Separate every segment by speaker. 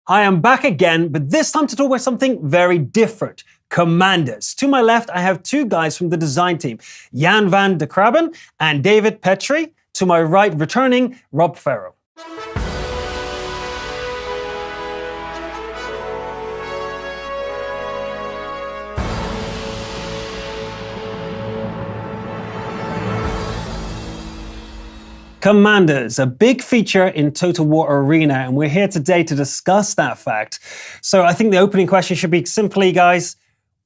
Speaker 1: I am back again, but this time to talk about something very different. Commanders. To my left, I have two guys from the design team, Jan van de Krabben and David Petrie. To my right, returning, Rob Farrell. Commanders, a big feature in Total War Arena, and we're here today to discuss that fact. So I think the opening question should be simply, guys,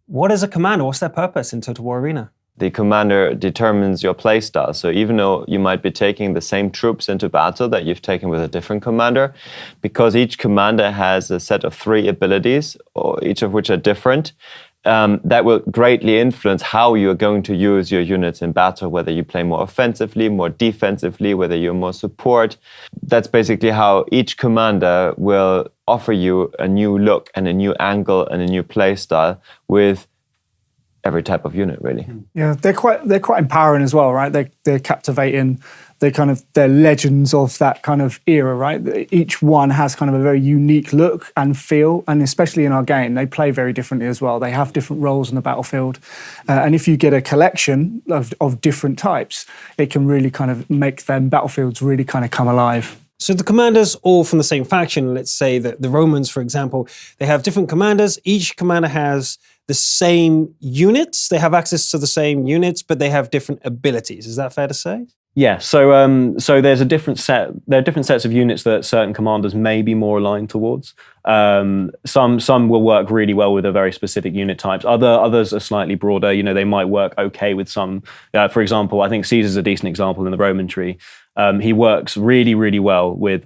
Speaker 1: what is a commander? What's their purpose in Total War Arena?
Speaker 2: The commander determines your playstyle. So even though you might be taking the same troops into battle that you've taken with a different commander, because each commander has a set of 3 abilities, or each of which are different, that will greatly influence how you're going to use your units in battle, whether you play more offensively, more defensively, whether you're more support. That's basically how each commander will offer you a new look and a new angle and a new play style with every type of unit, really.
Speaker 3: Yeah, they're quite empowering as well, right? They're captivating. They're legends of that kind of era, right? Each one has kind of a very unique look and feel, and especially in our game, they play very differently as well. They have different roles on the battlefield, and if you get a collection of different types, it can really kind of make them battlefields really kind of come alive.
Speaker 1: So the commanders all from the same faction, let's say that the Romans, for example, they have different commanders. Each commander has the same units. They have access to the same units, but they have different abilities. Is that fair to say?
Speaker 4: Yeah, so there's a different set. There are different sets of units that certain commanders may be more aligned towards. Some will work really well with a very specific unit types. Others are slightly broader. You know, they might work okay with some. For example, I think Caesar's a decent example in the Roman tree. He works really, really well with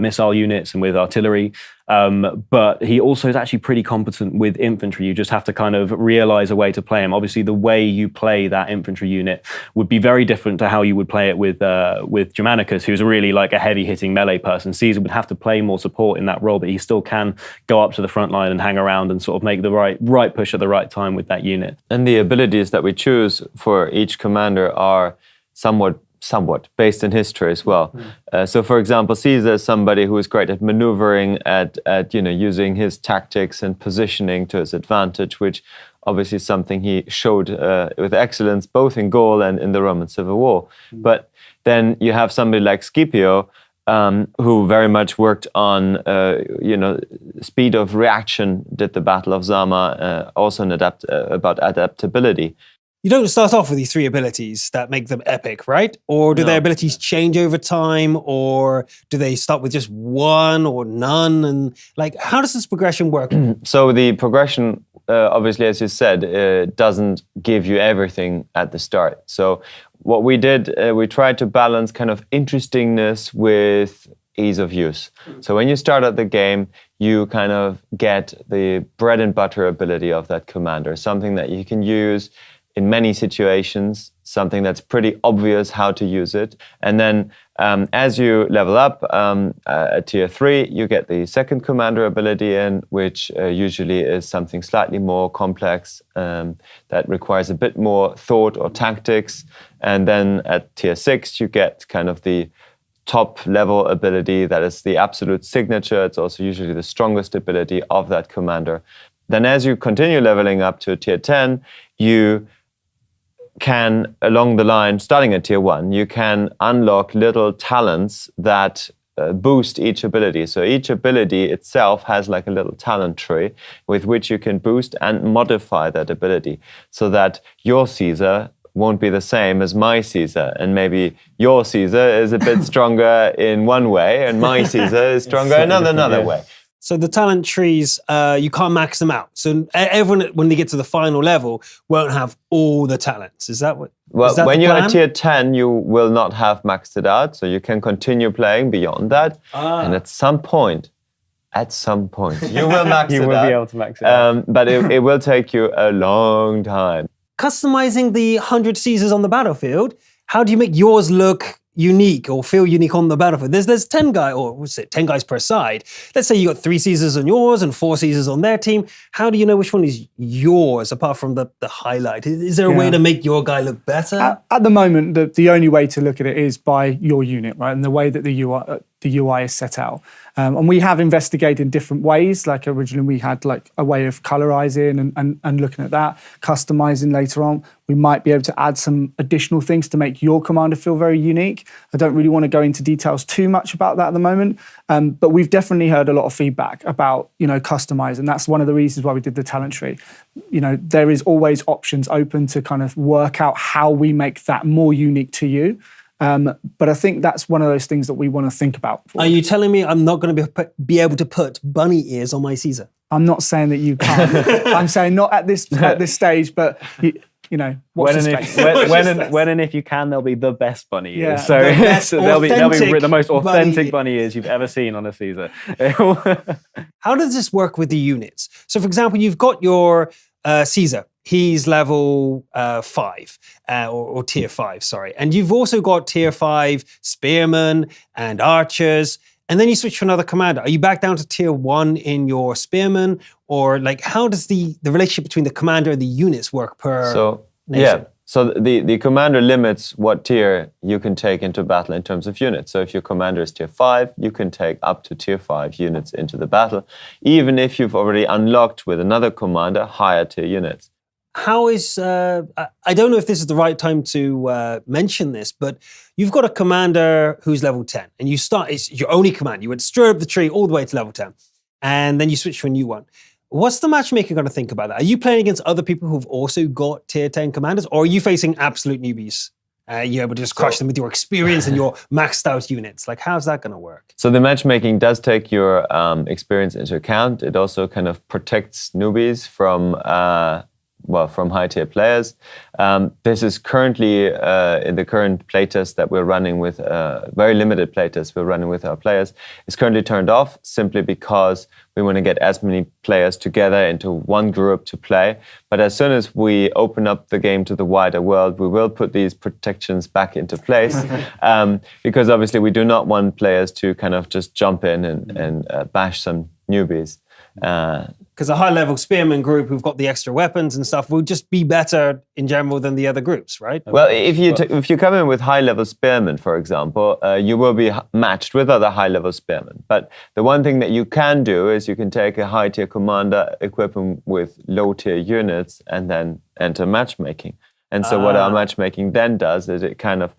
Speaker 4: missile units and with artillery, but he also is actually pretty competent with infantry. You just have to kind of realize a way to play him. Obviously, the way you play that infantry unit would be very different to how you would play it with Germanicus, who's really like a heavy-hitting melee person. Caesar would have to play more support in that role, but he still can go up to the front line and hang around and sort of make the right push at the right time with that unit. And
Speaker 2: the abilities that we choose for each commander are somewhat based in history as well. So, for example, Caesar is somebody who is great at maneuvering, at using his tactics and positioning to his advantage, which obviously is something he showed with excellence both in Gaul and in the Roman Civil War. But then you have somebody like Scipio, who very much worked on speed of reaction, did the Battle of Zama, also about adaptability.
Speaker 1: You don't start off with these 3 abilities that make them epic, right? Or do their abilities change over time? Or do they start with just 1 or none? And like, how does this progression work?
Speaker 2: So the progression, obviously, as you said, doesn't give you everything at the start. So what we did, we tried to balance kind of interestingness with ease of use. So when you start at the game, you kind of get the bread and butter ability of that commander, something that you can use in many situations, something that's pretty obvious how to use it. And then as you level up at tier 3, you get the second commander ability in, which usually is something slightly more complex that requires a bit more thought or tactics. And then at tier 6, you get kind of the top level ability that is the absolute signature. It's also usually the strongest ability of that commander. Then as you continue leveling up to tier 10, you can, along the line, starting at tier 1, you can unlock little talents that boost each ability. So each ability itself has like a little talent tree with which you can boost and modify that ability so that your Caesar won't be the same as my Caesar, and maybe your Caesar is a bit stronger in one way and my Caesar is stronger in another way.
Speaker 1: So the talent trees, you can't max them out. So everyone, when they get to the final level, won't have all the talents. Is that what?
Speaker 2: Well,
Speaker 1: is that
Speaker 2: when
Speaker 1: the
Speaker 2: you're
Speaker 1: plan?
Speaker 2: at tier 10, you will not have maxed it out. So you can continue playing beyond that. And at some point, you will max it out.
Speaker 4: You will be able to max it out.
Speaker 2: But it will take you a long time.
Speaker 1: Customizing the 100 Caesars on the battlefield, how do you make yours look unique or feel unique on the battlefield? There's 10 guys per side. Let's say you got 3 Caesars on yours and 4 Caesars on their team. How do you know which one is yours apart from the highlight? Is there a way to make your guy look better?
Speaker 3: At the moment, the only way to look at it is by your unit, right? And the way that the UI is set out. And we have investigated in different ways. Like originally we had like a way of colorizing and looking at that, customizing later on. We might be able to add some additional things to make your commander feel very unique. I don't really want to go into details too much about that at the moment, but we've definitely heard a lot of feedback about, customizing. That's one of the reasons why we did the talent tree. There is always options open to kind of work out how we make that more unique to you. But I think that's one of those things that we want to think about.
Speaker 1: Are you telling me I'm not going to be able to put bunny ears on my Caesar?
Speaker 3: I'm not saying that you can't. I'm saying not at this stage, but watch the space.
Speaker 4: When and if you can, they'll be the best bunny ears.
Speaker 1: Yeah,
Speaker 4: so they'll be the most authentic bunny ears you've ever seen on a Caesar.
Speaker 1: How does this work with the units? So, for example, you've got your Caesar. He's level 5, or tier 5, sorry. And you've also got tier 5 spearmen and archers. And then you switch to another commander. Are you back down to tier 1 in your spearmen? Or like, how does the relationship between the commander and the units work per nation?
Speaker 2: Yeah. So the commander limits what tier you can take into battle in terms of units. So if your commander is tier 5, you can take up to tier 5 units into the battle, even if you've already unlocked with another commander higher tier units.
Speaker 1: How is, I don't know if this is the right time to mention this, but you've got a commander who's level 10, and it's your only command. You went straight up the tree all the way to level 10, and then you switch to a new one. What's the matchmaker going to think about that? Are you playing against other people who've also got tier 10 commanders, or are you facing absolute newbies? You're able to just crush them with your experience and your maxed out units. Like, how's that going to work?
Speaker 2: So the matchmaking does take your experience into account. It also kind of protects newbies from high-tier players. This is currently, in the current playtest that we're running with, very limited playtest we're running with our players, is currently turned off simply because we want to get as many players together into one group to play. But as soon as we open up the game to the wider world, we will put these protections back into place. Because obviously we do not want players to kind of just jump in and bash some newbies.
Speaker 1: Because a high-level spearman group who've got the extra weapons and stuff will just be better in general than the other groups, right?
Speaker 2: Well, if you come in with high-level spearmen, for example, you will be matched with other high-level spearmen. But the one thing that you can do is you can take a high-tier commander, equip him with low-tier units, and then enter matchmaking. And so what our matchmaking then does is it kind of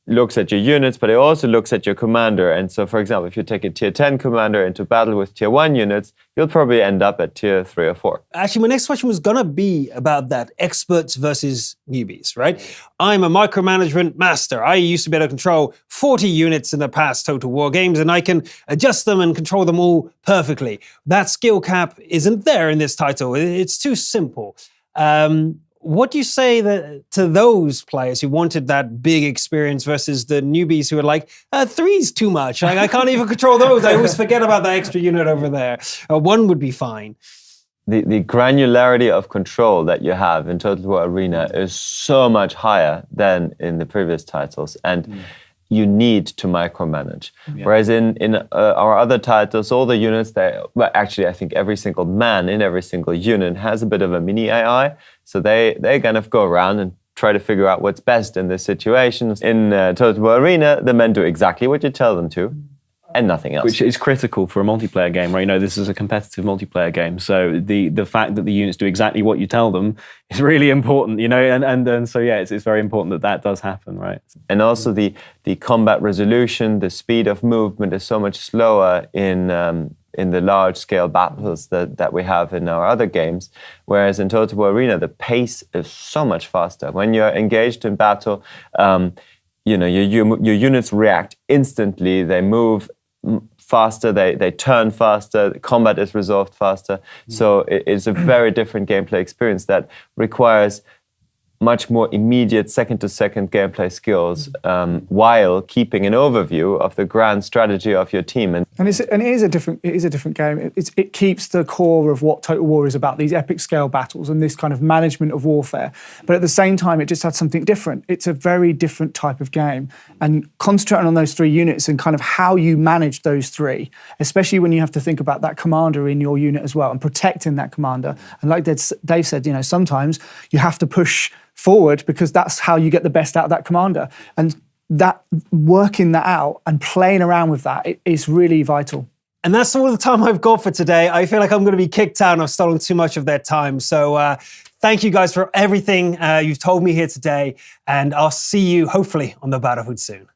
Speaker 2: looks at your units, but it also looks at your commander. And so, for example, if you take a tier 10 commander into battle with tier 1 units, you'll probably end up at tier 3 or 4.
Speaker 1: Actually, my next question was going to be about that, experts versus newbies, right? I'm a micromanagement master. I used to be able to control 40 units in the past Total War games, and I can adjust them and control them all perfectly. That skill cap isn't there in this title. It's too simple. What do you say to those players who wanted that big experience versus the newbies who are like, 3's too much. I can't even control those. I always forget about that extra unit over there. 1 would be fine.
Speaker 2: The granularity of control that you have in Total War Arena is so much higher than in the previous titles. And you need to micromanage. Yeah. Whereas in our other titles, all the units, actually I think every single man in every single unit has a bit of a mini AI. So they kind of go around and try to figure out what's best in this situation. In Total War Arena, the men do exactly what you tell them to, and nothing else.
Speaker 4: Which is critical for a multiplayer game, right? This is a competitive multiplayer game. So the fact that the units do exactly what you tell them is really important, and so yeah, it's very important that does happen, right?
Speaker 2: And also the combat resolution, the speed of movement is so much slower in the large-scale battles that we have in our other games, whereas in Total War Arena, the pace is so much faster. When you're engaged in battle, your units react instantly, they move faster, they turn faster, the combat is resolved faster. So it's a very different gameplay experience that requires much more immediate second-to-second gameplay skills while keeping an overview of the grand strategy of your team. And
Speaker 3: it is a different game. It keeps the core of what Total War is about, these epic scale battles and this kind of management of warfare. But at the same time, it just had something different. It's a very different type of game. And concentrating on those 3 units and kind of how you manage those 3, especially when you have to think about that commander in your unit as well and protecting that commander. And like Dave said, sometimes you have to push forward because that's how you get the best out of that commander. And that working that out and playing around with that is really vital.
Speaker 1: And that's all the time I've got for today. I feel like I'm going to be kicked out and I've stolen too much of their time. So thank you guys for everything you've told me here today. And I'll see you hopefully on the Battlefield soon.